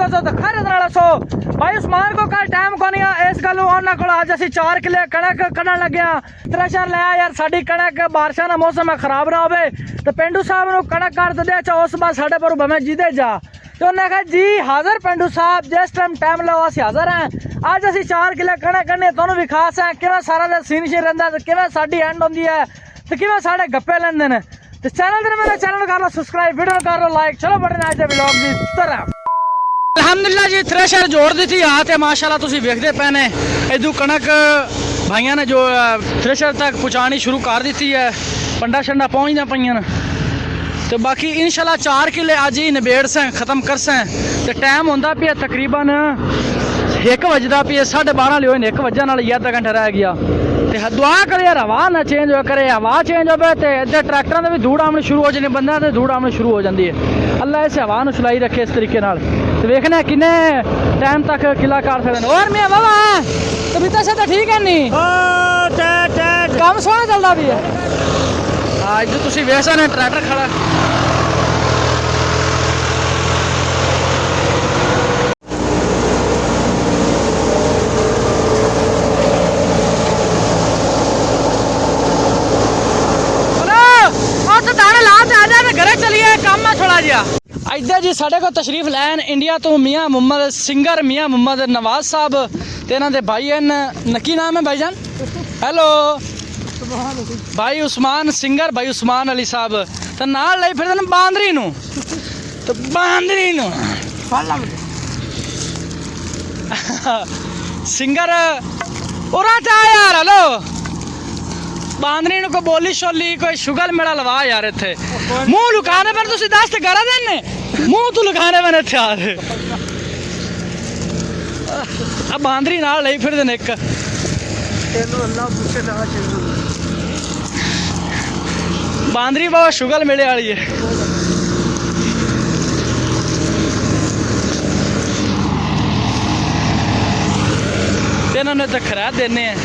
सो तो खैर नाल सो भाई उस्मान को कल टाइम को नहीं इस गल उन्होंने को अज असीं 4 किले कणक कढ़न लगे थ्रेशर लिया यार साडी कणक बारिशां दा मौसम है खराब ना होवे तो पेंडू साहब नूं कणक कर दे अच्छा उस बार साडे पर भावें जिदे जा तो उन्हें कहा जी हाज़र पेंडू साहब जिस टाइम लो असीं हाज़र हैं अज असीं 4 किले कणक कढ़ने तुहानूं भी खास है किवें सारा दिन सीन शी रहिंदा ते किवें साडी एंड होंदी है ते किवें साडे गप्पे लैंदे ने ते चैनल ते मेरे चैनल कर लो सब्सक्राइब वीडियो कर लो लाइक चलो बड़े आज दे व्लॉग दी तरफ अलहमदुलिल्लाह जी थ्रेशर जोड़ दी थी हाँ तो माशाल्लाह तुसीं वेखदे पे ने इदू कणक भाइयों ने जो थ्रेशर तक पहुँचानी शुरू कर दी है पंडा शंडा पहुँचदा पईयां तो बाकी इंशाल्लाह 4 किले अज ही निबेड़ सें खत्म कर सें तो टाइम होंदा पिया तकरीबन 1 बजदा पिया 12:30 लियो 1 बजे नाल आधा घंटा रह गया तो दुआ करे यार हवा ना चेंज हो करे हवा चेंज हो तो इधर ट्रैक्टर में भी धूड़ आमनी शुरू हो जाती बंदे से धूड़ आमनी शुरू हो जाती है अल्लाह इस हवा नूं चलाई रखे इस तरीके नाल तो वेखने किन्ने टाइम तक किला कर सकते और मैं बाबा तबीयत से तो ठीक है नहीं काम सोहना चलता भी है आज तो तुसीं वेख सकदे ट्रैक्टर खड़ा इधर जी साढ़े को तशरीफ लैन इंडिया तो मियाँ मुहम्मद सिंगर मियाँ मुहम्मद नवाज साहब ते इन्हां दे भाई हैं की नाम है भाईजान हेलो भाई उस्मान सिंगर भाई उस्मान अली साहब तो नाल लाई फिरदे ने बांदरी नूं तो बांदरी नूं सिंगर उरा चा यार हेलो बांदरी को बोली शोली कोई शुगल मेरा लवा यार इत्थे मुंह लुकाने पर तुसीं दस ते करा देने मुंह तू लुकाने पर इत्थे आ रहे अब बांदरी नाल लई फिरदे ने इक बांदरी बाबा शुगल मेले वाली है इन्होंने तो खरा देने हैं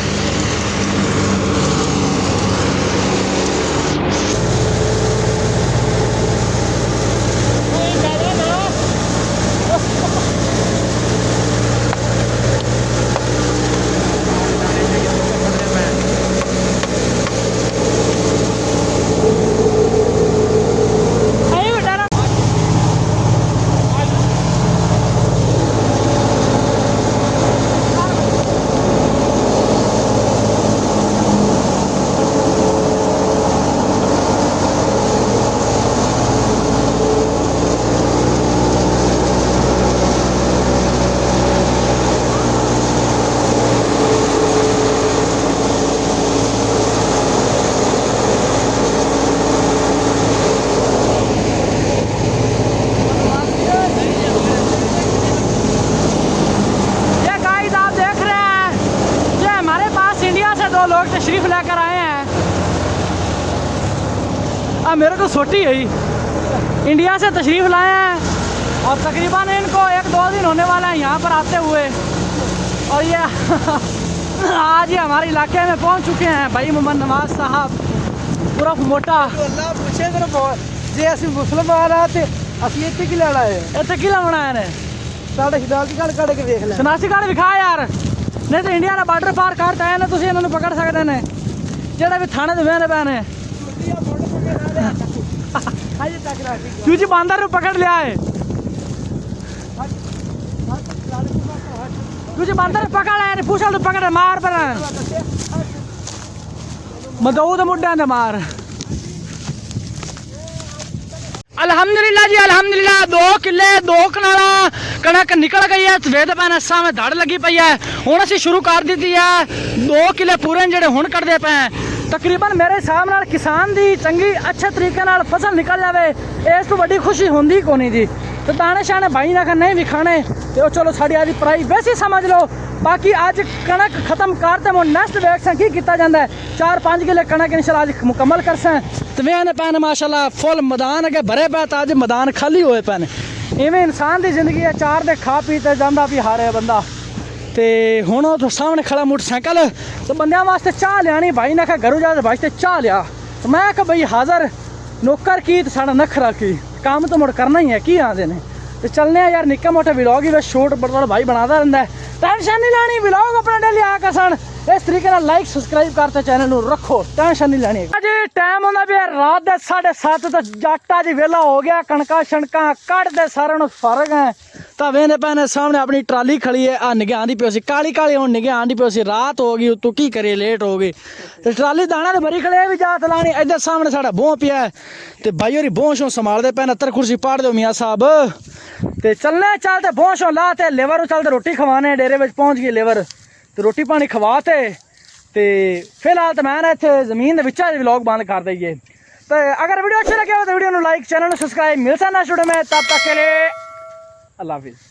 लोग तशरीफ लेकर आए हैं अब मेरे को छोटी है इंडिया से तशरीफ लाए हैं और तकरीबन इनको 1-2 दिन होने वाला है यहाँ पर आते हुए और ये आज ही हमारे इलाके में पहुँच चुके हैं भाई मोहम्मद नवाज साहब पूरा मोटा जे असं मुसलमान आते असं इतने की लड़ा है इतने की बनाया ने साढ़े शनासी कार्ड कट के देख लिया शनासी कार्ड विखा यार नहीं तो इंडिया का बार्डर पार करता है ना तुम इन्होंने पकड़ सकते हैं जोड़ा भी थाने दे बहने पैने क्योंकि बंदर पकड़ लिया है क्योंकि बंदर पकड़ है पूछा तो पकड़ मार पर मदऊ तो मुड्डे ने मार अल्हम्दुलिल्लाह जी अल्हम्दुलिल्लाह 2 किले 2 कनाला कणक निकल गई है सवेद पैन असा में धड़ लगी पई है हुण असीं शुरू कर दी है 2 किले पूरे जेडे हुण कटदे पे तकरीबन मेरे हिसाब नाल किसान दी चंगी अच्छे तरीके नाल फसल निकल जाए इस तो वड्डी खुशी होंदी कोनी जी तो दाने शाने भाई ने नहीं भी खाने तो चलो साड़ी आज प्राइस वैसे समझ लो बाकी आज कणक खत्म करते मुझे नैक्सट वेख सें की किया जाता है 4-5 किले कणक इंशाल्लाह आज मुकम्मल कर सें तो वेने पैन माशाल्लाह फुल मैदान अगे भरे पे तो अज मैदान खाली होए पैन इवें इंसान की जिंदगी है 4 दे खा पी तो जाता भी हारे बंदा तो हुण तो सामने खड़ा मोटरसाइकिल तो बंदियां वास्ते चाह लियानी भाई ने घरों जा वास्ते चाह लिया तो मैं कहा भाई हाज़र नौकर की तो साढ़ा नखरा की काम तो मुड़ करना ही है की आते ने ਤੇ ਚੱਲਨੇ ਆ ਯਾਰ ਨਿੱਕੇ ਮੋਟੇ ਵਲੌਗ ਹੀ ਵੇ ਸ਼ੂਟ ਬੜਾ ਭਾਈ ਬਣਾਦਾ ਰਹਿੰਦਾ ਹੈ। ਟੈਨਸ਼ਨ ਨਹੀਂ ਲੈਣੀ ਵਲੌਗ ਆਪਣਾ ਡੇਲੀ ਆ ਕਸਣ ਇਸ ਤਰੀਕੇ ਨਾਲ ਲਾਈਕ ਸਬਸਕ੍ਰਾਈਬ ਕਰਤੇ ਚੈਨਲ ਨੂੰ ਰੱਖੋ ਟੈਨਸ਼ਨ ਨਹੀਂ ਲੈਣੀ ਅਜੇ ਟਾਈਮ ਹੁੰਦਾ ਵੀ ਰਾਤ ਦੇ 7:30 ਤੇ ਜੱਟਾ ਜੀ ਵੇਲਾ ਹੋ ਗਿਆ ਕਣਕਾਂ ਛਣਕਾਂ ਕੱਢਦੇ ਸਾਰਿਆਂ ਨੂੰ ਫਰਕ ਹੈ ਤਾਂ ਵੇਨੇ ਪੈਨੇ ਸਾਹਮਣੇ ਆਪਣੀ ਟਰਾਲੀ ਖੜੀ ਹੈ ਆ ਨਿਗਾਹ ਆਂਦੀ ਪਿਓ ਸੀ ਕਾਲੀ ਕਾਲੀ ਹੁਣ ਨਿਗਾਹ ਆਂਦੀ ਪਿਓ ਸੀ ਰਾਤ ਹੋ ਗਈ ਤੂੰ ਕੀ ਕਰੇ ਲੇਟ ਹੋ ਗਈ ਤੇ ਟਰਾਲੀ ਦਾਣਾ ਤੇ ਭਰੀ ਖੜੇ ਵੀ ਜਾ ਤਲਾਣੀ ਇੱਧਰ ਸਾਹਮਣੇ ਸਾਡਾ ਬੋਹ ਪਿਆ ਤੇ ਬਾਈ ਹੋਰੀ ਬੋਹ ਸ਼ੋਂ ਸੰਭਾਲਦੇ ਪੈਨ 70 ਕੁਰਸੀ ਪਾੜ ਦਿਓ ਮੀਆਂ ਸਾਹਿਬ ਤੇ ਚੱਲਨੇ ਚੱਲਦੇ ਬੋਹ ਸ਼ੋਂ ਲਾ ਤੇ ਲੇਵਰ ਨੂੰ ਚੱਲਦੇ ਰੋਟੀ ਖਵਾਣੇ ਡੇਰੇ ਵਿੱਚ ਪਹੁੰਚ ਗਈ ਲੇਵਰ ਤੇ ਰੋਟੀ ਪਾਣੀ ਖਵਾ ਤੇ ਫਿਲਹਾਲ ਤਾਂ ਮੈਂ ਨਾ ਇੱਥੇ ਜ਼ਮੀਨ ਦੇ ਵਿੱਚ ਵਲੌਗ ਬੰਦ ਕਰ ਦਈਏ ਤੇ ਅਗਰ ਵੀਡੀਓ ਅੱਛੀ ਲੱਗੇ ਹੋ ਤਾਂ ਵੀਡੀਓ ਨੂੰ ਲਾਈਕ ਚੈਨਲ ਨੂੰ ਸਬਸਕ੍ਰਾइब मिलता है नेक्स्ट वीडियो में तब तक के लिए अल्लाह हाफिज़।